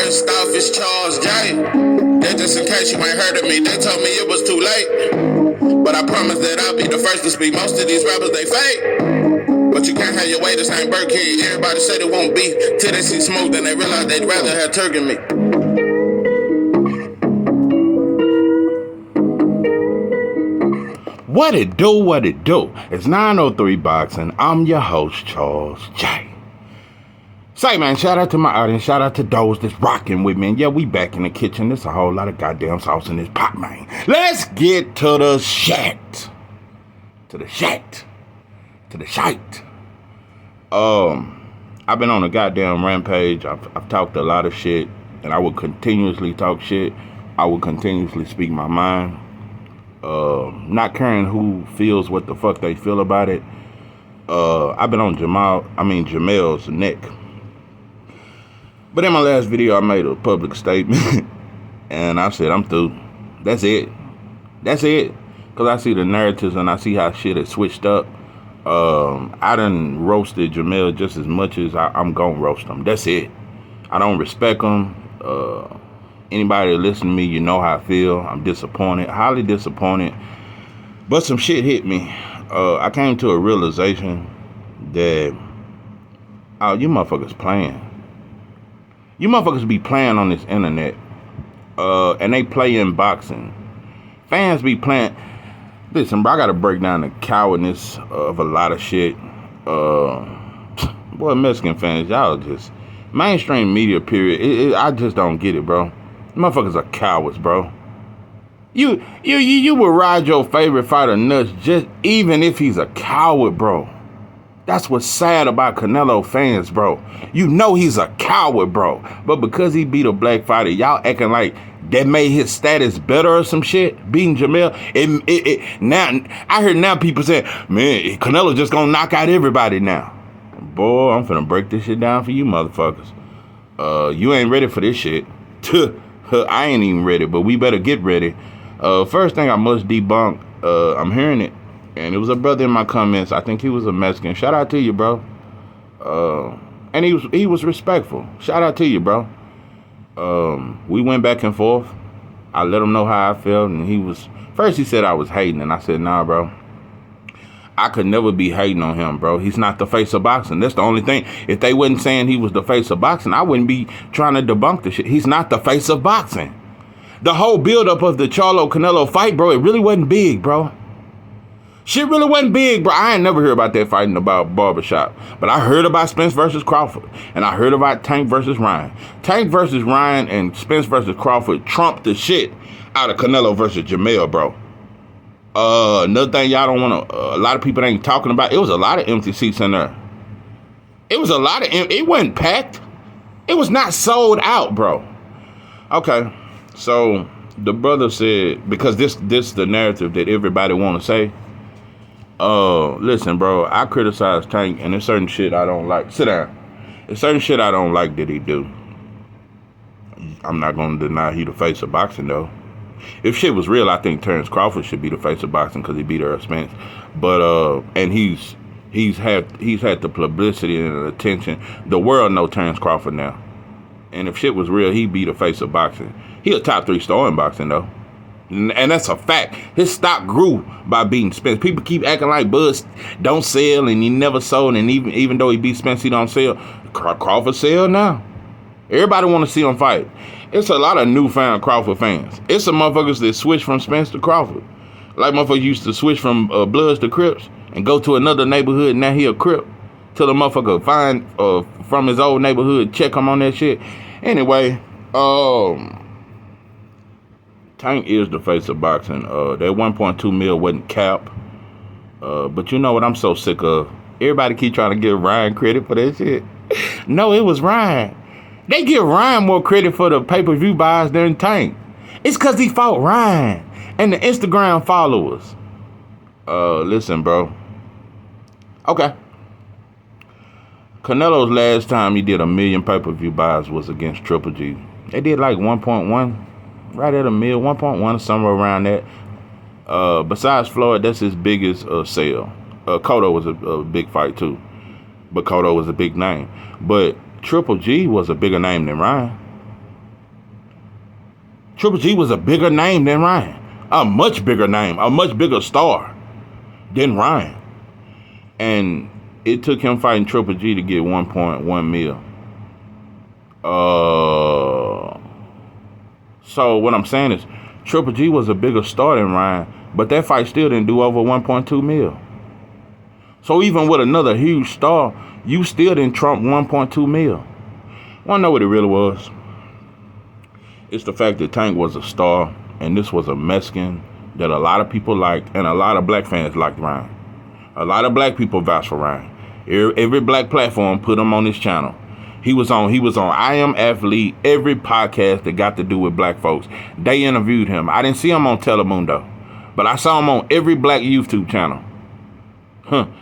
First off, it's Charles J. That just in case you ain't heard of me, they told me it was too late. But I promise that I'll be the first to speak. Most of these rappers, they fake. But you can't have your way, this ain't Burger King. Everybody say they won't beef till they see smoke, then they realize they'd rather have turkey meat. What it do, what it do? It's 903 Boxing. I'm your host, Charles J. Say, man, shout out to my audience. Shout out to those that's rocking with me. And yeah, we back in the kitchen. There's a whole lot of goddamn sauce in this pot, man. Let's get to the shit. To the shit. To the shite. I've been on a goddamn rampage. I've talked a lot of shit. And I will continuously talk shit. I will continuously speak my mind. Not caring who feels what the fuck they feel about it. I've been on Jamel's neck. But in my last video, I made a public statement. And I said, I'm through. That's it. That's it. Because I see the narratives and I see how shit has switched up. I done roasted Jamel just as much as I'm going to roast him. That's it. I don't respect him. Anybody that listen to me, you know how I feel. I'm disappointed, highly disappointed. But some shit hit me. I came to a realization that, you motherfuckers playing. You motherfuckers be playing on this internet. And they play in boxing. Fans be playing. Listen, bro, I got to break down the cowardness of a lot of shit. Boy, Mexican fans, y'all just, mainstream media, period. I just don't get it, bro. Motherfuckers are cowards, bro. You will ride your favorite fighter nuts just even if he's a coward, bro. That's what's sad about Canelo fans, bro. You know he's a coward, bro. But because he beat a black fighter, y'all acting like that made his status better or some shit, beating Jamel. Now I heard now people saying, man, Canelo just gonna knock out everybody now. Boy, I'm finna break this shit down for you motherfuckers. You ain't ready for this shit. I ain't even ready, but we better get ready. First thing I must debunk, I'm hearing it, and it was a brother in my comments. I think he was a Mexican. Shout out to you, bro. And he was respectful. Shout out to you, bro. We went back and forth. I let him know how I felt, and first he said I was hating, and I said, nah, bro. I could never be hating on him, bro. He's not the face of boxing. That's the only thing. If they wasn't saying he was the face of boxing, I wouldn't be trying to debunk the shit. He's not the face of boxing. The whole buildup of the Charlo-Canelo fight, bro, it really wasn't big, bro. Shit really wasn't big, bro. I ain't never heard about that fighting about barbershop. But I heard about Spence versus Crawford. And I heard about Tank versus Ryan. Tank versus Ryan and Spence versus Crawford trumped the shit out of Canelo versus Jamel, bro. Another thing y'all don't want to, a lot of people ain't talking about, it was a lot of empty seats in there. It was a lot of, it wasn't packed. It was not sold out, bro. Okay, so the brother said, because this the narrative that everybody want to say. Listen, bro, I criticize Tank, and there's certain shit I don't like. Sit down. There's certain shit I don't like that he do. I'm not going to deny he the face of boxing, though. If shit was real, I think Terrence Crawford should be the face of boxing because he beat Earl Spence. But and he's had the publicity and the attention. The world know Terrence Crawford now. And if shit was real, he'd be the face of boxing. He a top 3 star in boxing though. And that's a fact. His stock grew by beating Spence. People keep acting like Bud don't sell and he never sold, and even though he beat Spence, he don't sell. Crawford sell now. Everybody want to see him fight. It's a lot of newfound Crawford fans. It's some motherfuckers that switch from Spence to Crawford. Like motherfuckers used to switch from Bloods to Crips and go to another neighborhood, and now he a Crip. Till the motherfucker find from his old neighborhood, check him on that shit. Anyway, Tank is the face of boxing. That 1.2 mil wasn't cap. But you know what I'm so sick of? Everybody keep trying to give Ryan credit for that shit. No, it was Ryan. They give Ryan more credit for the pay-per-view buys than Tank. It's because he fought Ryan and the Instagram followers. Listen, bro. Okay. Canelo's last time he did 1 million pay-per-view buys was against Triple G. They did like 1.1, right at 1 million, 1.1, somewhere around that. Besides Floyd, that's his biggest sale. Cotto was a big fight too, but Cotto was a big name. But Triple G was a bigger name than Ryan. Triple G was a bigger name than Ryan. A much bigger name, a much bigger star than Ryan. And it took him fighting Triple G to get 1.1 mil. So what I'm saying is Triple G was a bigger star than Ryan, but that fight still didn't do over 1.2 mil. So even with another huge star, you still didn't trump 1.2 mil. Wanna know what it really was? It's the fact that Tank was a star, and this was a Mexican that a lot of people liked, and a lot of black fans liked Ryan. A lot of black people vouched for Ryan. Every black platform put him on his channel. He was on I Am Athlete, every podcast that got to do with black folks. They interviewed him. I didn't see him on Telemundo, but I saw him on every black YouTube channel,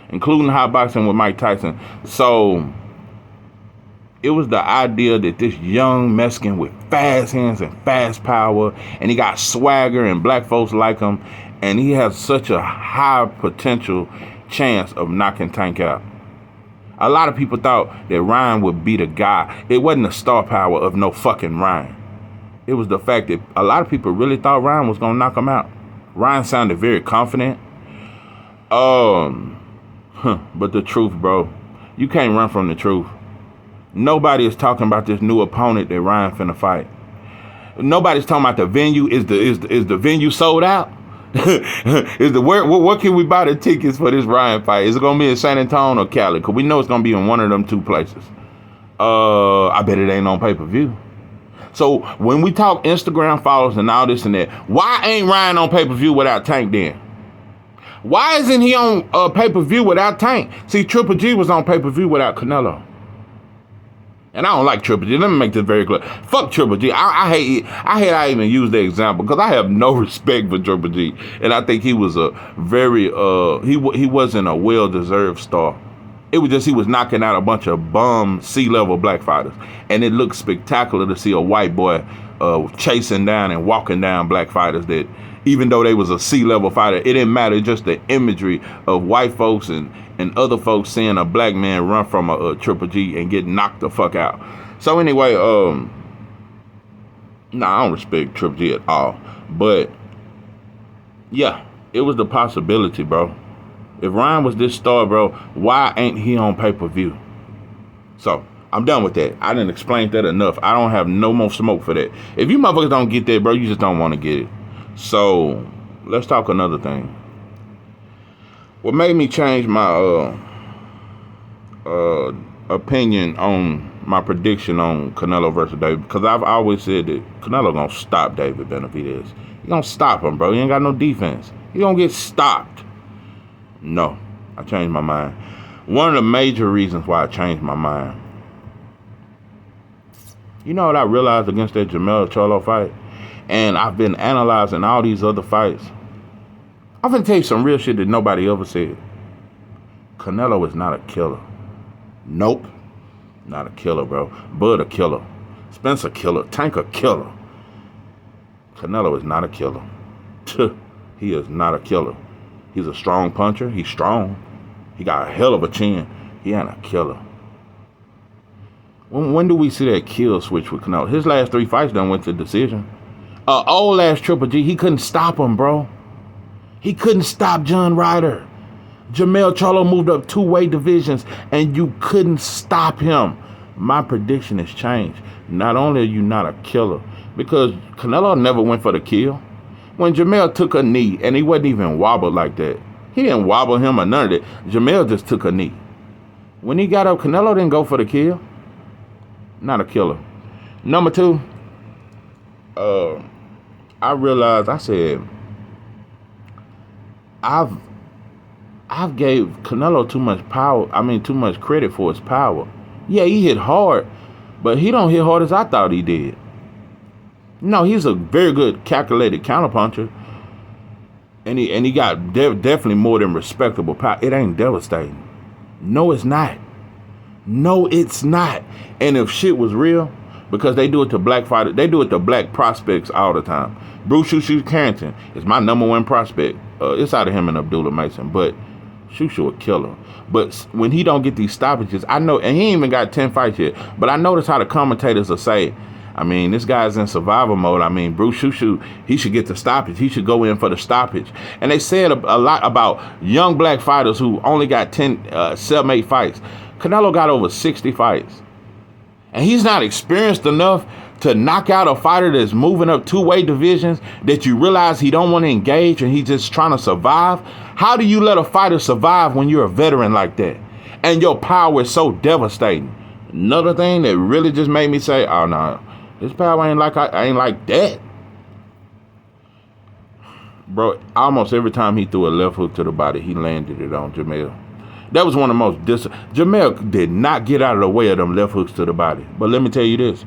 including Hot Boxing with Mike Tyson. So it was the idea that this young Mexican with fast hands and fast power, and he got swagger and black folks like him, and he has such a high potential chance of knocking Tank out. A lot of people thought that Ryan would be the guy. It wasn't the star power of no fucking Ryan. It was the fact that a lot of people really thought Ryan was going to knock him out. Ryan sounded very confident. But the truth, bro, you can't run from the truth. Nobody is talking about this new opponent that Ryan finna fight. Nobody's talking about the venue. Is the venue sold out? What can we buy the tickets for this Ryan fight? Is it gonna be in San Antonio or Cali? Cause we know it's gonna be in one of them two places. I bet it ain't on pay-per-view. So when we talk Instagram followers and all this and that, why ain't Ryan on pay-per-view without Tank then? Why isn't he on pay-per-view without Tank? See, Triple G was on pay-per-view without Canelo. And I don't like Triple G. Let me make this very clear. Fuck Triple G. I hate I even use the example because I have no respect for Triple G. And I think he was a very, he wasn't a well-deserved star. It was just he was knocking out a bunch of bum C-level black fighters. And it looked spectacular to see a white boy chasing down and walking down black fighters that, even though they was a C-level fighter, it didn't matter. Just the imagery of white folks and other folks seeing a black man run from a Triple G and get knocked the fuck out. So anyway, I don't respect Triple G at all. But yeah, it was the possibility, bro. If Ryan was this star, bro, why ain't he on pay-per-view? So I'm done with that. I didn't explain that enough. I don't have no more smoke for that. If you motherfuckers don't get that, bro, you just don't want to get it. So let's talk another thing. What made me change my opinion on my prediction on Canelo versus David, because I've always said that Canelo gonna stop David Benavidez. He gonna stop him, bro. He ain't got no defense. He gonna get stopped. No, I changed my mind. One of the major reasons why I changed my mind, you know what I realized against that Jamel Charlo fight? And I've been analyzing all these other fights. I'm gonna tell you some real shit that nobody ever said. Canelo is not a killer. Nope. Not a killer, bro. Bud a killer. Spence a killer. Tank a killer. Canelo is not a killer. He is not a killer. He's a strong puncher. He's strong. He got a hell of a chin. He ain't a killer. When do we see that kill switch with Canelo? His last 3 fights done went to decision. Old ass Triple G, he couldn't stop him, bro. He couldn't stop John Ryder. Jamel Charlo moved up 2-weight divisions, and you couldn't stop him. My prediction has changed. Not only are you not a killer, because Canelo never went for the kill. When Jamel took a knee, and he wasn't even wobbled like that. He didn't wobble him or none of that. Jamel just took a knee. When he got up, Canelo didn't go for the kill. Not a killer. Number 2, I realized, I said, I've gave Canelo too much power. Too much credit for his power. Yeah, he hit hard, but he don't hit hard as I thought he did. No, he's a very good calculated counterpuncher, and he got definitely more than respectable power. It ain't devastating. No, it's not. No, it's not. And if shit was real, because they do it to black fighters, they do it to black prospects all the time. Bruce Shushu Carrington is my number 1 prospect. It's out of him and Abdullah Mason, but Shushu a killer. But when he don't get these stoppages, I know, and he ain't even got 10 fights yet, but I notice how the commentators will say, I mean, this guy's in survival mode. I mean, Bruce Shushu, he should get the stoppage. He should go in for the stoppage. And they said a lot about young black fighters who only got 7, 8 fights. Canelo got over 60 fights. And he's not experienced enough to knock out a fighter that's moving up two-weight divisions that you realize he don't want to engage and he's just trying to survive. How do you let a fighter survive when you're a veteran like that? And your power is so devastating. Another thing that really just made me say, oh no, this power ain't like I ain't like that. Bro, almost every time he threw a left hook to the body, he landed it on Jamel. That was one of the most Jamel did not get out of the way of them left hooks to the body. But let me tell you this,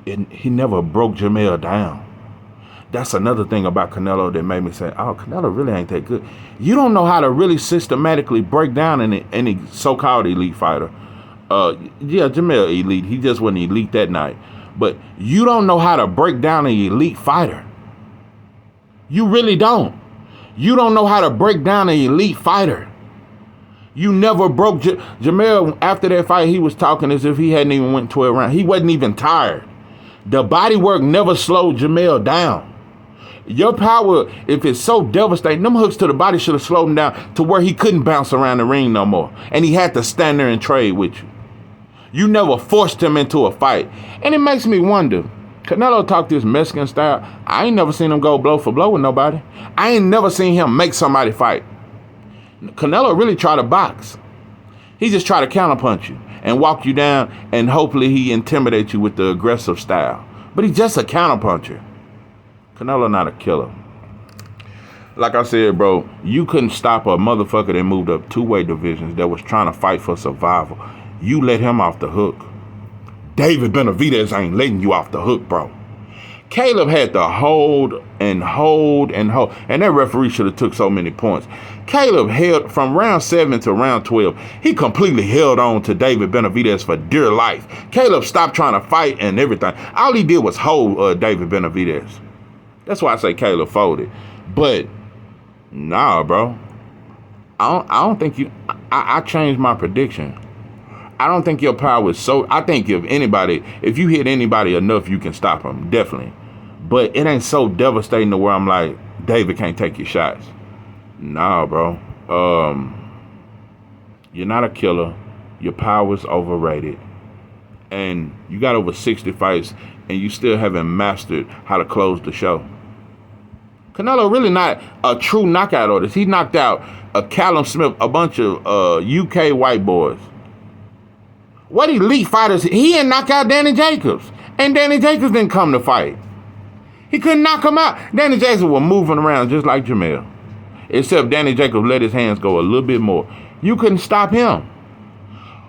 he never broke Jamel down. That's another thing about Canelo that made me say, oh, Canelo really ain't that good. You don't know how to really systematically break down any so-called elite fighter. Yeah, Jamel elite. He just wasn't elite that night. But you don't know how to break down an elite fighter. You really don't. You don't know how to break down an elite fighter. You never broke Jamel. After that fight, he was talking as if he hadn't even went 12 rounds. He wasn't even tired. The body work never slowed Jamel down. Your power, if it's so devastating, them hooks to the body should have slowed him down to where he couldn't bounce around the ring no more. And he had to stand there and trade with you. You never forced him into a fight. And it makes me wonder, Canelo talk this Mexican style. I ain't never seen him go blow for blow with nobody. I ain't never seen him make somebody fight. Canelo really try to box. He just try to counterpunch you and walk you down, and hopefully he intimidates you with the aggressive style. But he's just a counterpuncher. Canelo not a killer. Like I said, bro, you couldn't stop a motherfucker that moved up two-weight divisions that was trying to fight for survival. You let him off the hook. David Benavidez ain't letting you off the hook, bro. Caleb had to hold and hold and hold. And that referee should have took so many points. Caleb held from round 7 to round 12. He completely held on to David Benavidez for dear life. Caleb stopped trying to fight and everything. All he did was hold David Benavidez. That's why I say Caleb folded. But, nah, bro. I don't think you... I changed my prediction. I don't think your power is so... I think if you hit anybody enough, you can stop them. Definitely. But it ain't so devastating to where I'm like, David can't take your shots. Nah, bro. You're not a killer. Your power's overrated. And you got over 60 fights, and you still haven't mastered how to close the show. Canelo really not a true knockout artist. He knocked out Callum Smith, a bunch of UK white boys. What elite fighters? He didn't knock out Danny Jacobs. And Danny Jacobs didn't come to fight. He couldn't knock him out. Danny Jacobs was moving around just like Jamel. Except Danny Jacobs let his hands go a little bit more. You couldn't stop him.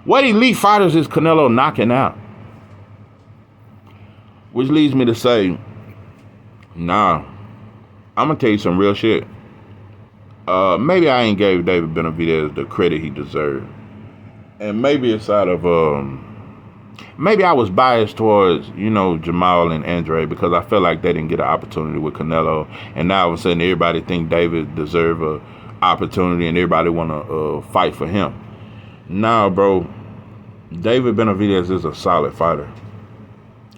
What elite fighters is Canelo knocking out? Which leads me to say, nah, I'm going to tell you some real shit. Maybe I ain't gave David Benavidez the credit he deserved. And maybe it's out of, maybe I was biased towards, Jamal and Andre because I felt like they didn't get an opportunity with Canelo. And now all of a sudden everybody think David deserve a opportunity and everybody want to fight for him. Nah, bro, David Benavidez is a solid fighter.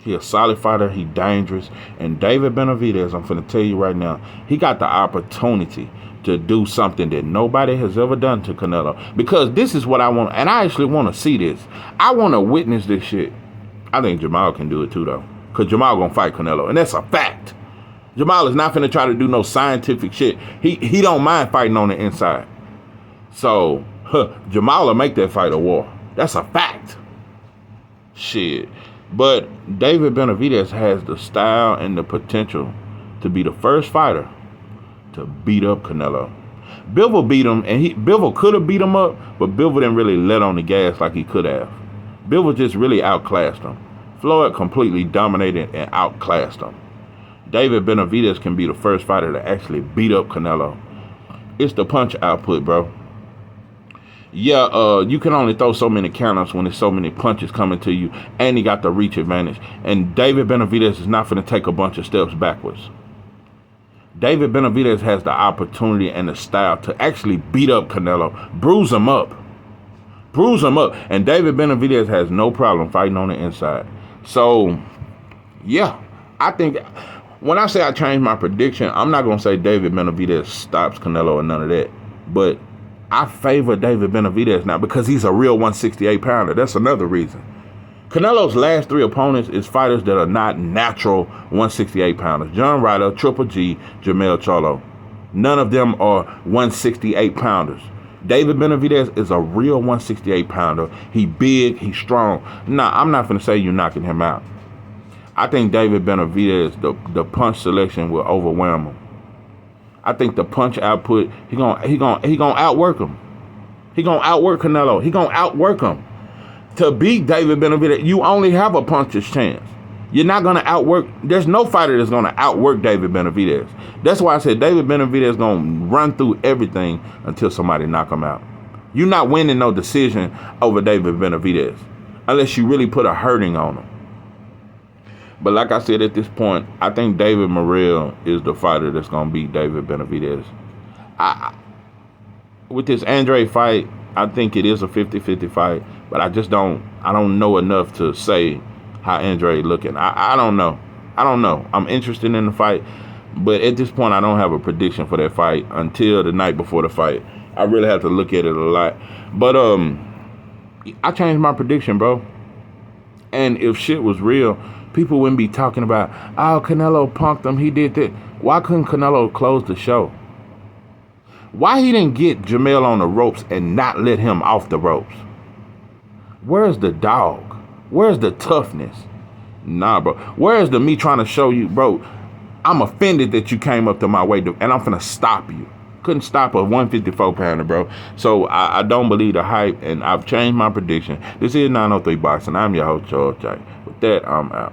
He a solid fighter. He dangerous. And David Benavidez, I'm finna tell you right now, he got the opportunity to do something that nobody has ever done to Canelo. Because this is what I want, and I actually want to see this. I want to witness this shit. I think Jamal can do it too, though. Because Jamal gonna fight Canelo, and that's a fact. Jamal is not finna try to do no scientific shit. He don't mind fighting on the inside. So, Jamal will make that fight a war. That's a fact. Shit. But David Benavidez has the style and the potential to be the first fighter to beat up Canelo. Bivol beat him, and Bivol could have beat him up, but Bivol didn't really let on the gas like he could have. Bivol just really outclassed him. Floyd completely dominated and outclassed him. David Benavidez can be the first fighter to actually beat up Canelo. It's the punch output, bro. Yeah, you can only throw so many counters when there's so many punches coming to you, and he got the reach advantage. And David Benavidez is not going to take a bunch of steps backwards. David Benavidez has the opportunity and the style to actually beat up Canelo, bruise him up. And David Benavidez has no problem fighting on the inside. So, Yeah, I think when I say I changed my prediction, I'm not gonna say David Benavidez stops Canelo or none of that, but I favor David Benavidez now because he's a real 168 pounder. That's another reason. Canelo's last three opponents is fighters that are not natural 168 pounders. John Ryder, Triple G, Jermell Charlo. None of them are 168 pounders. David Benavidez is a real 168 pounder. He big, he's strong. Nah, I'm not gonna say you're knocking him out. I think David Benavidez, the punch selection will overwhelm him. I think the punch output, he gonna outwork him. He gonna outwork Canelo. He gonna outwork him. To beat David Benavidez, you only have a puncher's chance. You're not going to outwork. There's no fighter that's going to outwork David Benavidez. That's why I said David Benavidez is going to run through everything until somebody knock him out. You're not winning no decision over David Benavidez unless you really put a hurting on him. But like I said at this point, I think David Morrell is the fighter that's going to beat David Benavidez. With this Andre fight, I think it is a 50-50 fight, but I don't know enough to say how Andre looking. I don't know. I'm interested in the fight, but at this point, I don't have a prediction for that fight until the night before the fight. I really have to look at it a lot. But I changed my prediction, bro. And if shit was real, people wouldn't be talking about, oh, Canelo punked him, he did that. Why couldn't Canelo close the show? Why he didn't get Jermell on the ropes and not let him off the ropes? Where's the dog? Where's the toughness? Nah, bro. Where's the me trying to show you, bro, I'm offended that you came up to my way and I'm finna stop you. Couldn't stop a 154 pounder, bro. So I don't believe the hype, and I've changed my prediction. This is 903 Boxing. I'm your host, Charles J. With that, I'm out.